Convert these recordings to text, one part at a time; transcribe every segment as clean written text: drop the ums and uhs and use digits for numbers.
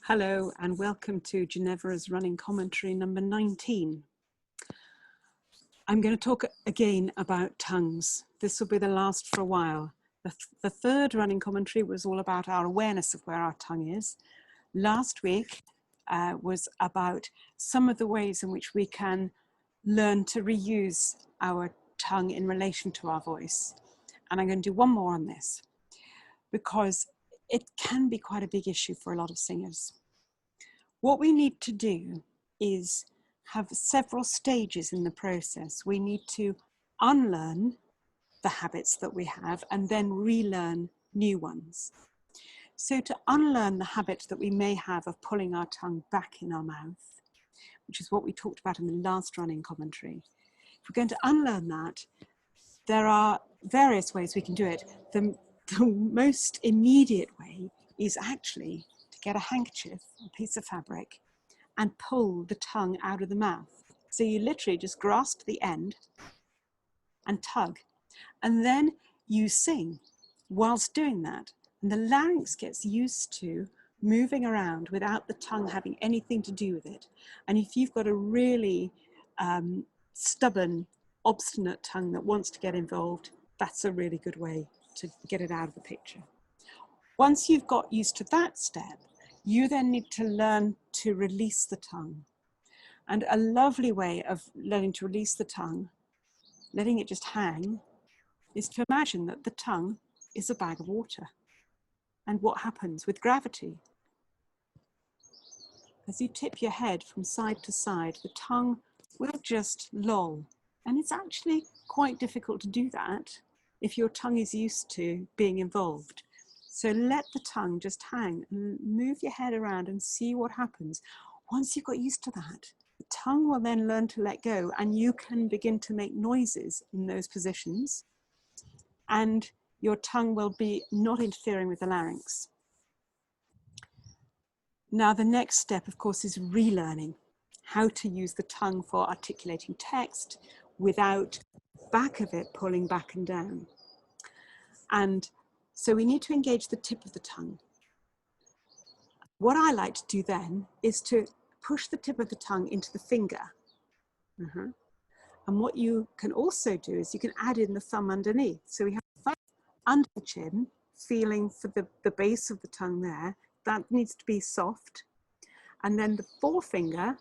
Hello and welcome to Genevora's running commentary number 19. I'm going to talk again about tongues. This will be the last for a while. The third running commentary was all about our awareness of where our tongue is. Last week was about some of the ways in which we can learn to reuse our tongue in relation to our voice. And I'm going to do one more on this because it can be quite a big issue for a lot of singers. What we need to do is have several stages in the process. We need to unlearn the habits that we have and then relearn new ones. So to unlearn the habit that we may have of pulling our tongue back in our mouth, which is what we talked about in the last running commentary, if we're going to unlearn that, there are various ways we can do it. The most immediate way is actually to get a handkerchief, a piece of fabric, and pull the tongue out of the mouth. So you literally just grasp the end and tug. And then you sing whilst doing that. And the larynx gets used to moving around without the tongue having anything to do with it. And if you've got a really stubborn, obstinate tongue that wants to get involved, that's a really good way to get it out of the picture. Once you've got used to that step, you then need to learn to release the tongue. And a lovely way of learning to release the tongue, letting it just hang, is to imagine that the tongue is a bag of water. And what happens with gravity? As you tip your head from side to side, the tongue will just loll. And it's actually quite difficult to do that if your tongue is used to being involved. So let the tongue just hang and move your head around and see what happens. Once you've got used to that, the tongue will then learn to let go and you can begin to make noises in those positions and your tongue will be not interfering with the larynx. Now the next step, of course, is relearning how to use the tongue for articulating text without back of it pulling back and down. And so we need to engage the tip of the tongue. What I like to do then is to push the tip of the tongue into the finger. And what you can also do is you can add in the thumb underneath. So we have the thumb under the chin, feeling for the base of the tongue there. That needs to be soft. And then the forefinger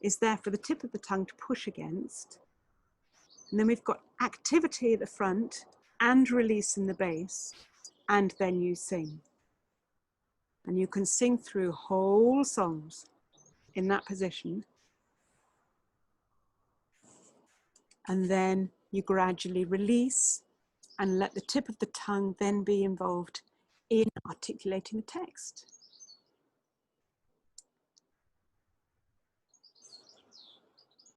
is there for the tip of the tongue to push against. And then we've got activity at the front and release in the base, and then you sing. And you can sing through whole songs in that position. And then you gradually release and let the tip of the tongue then be involved in articulating the text.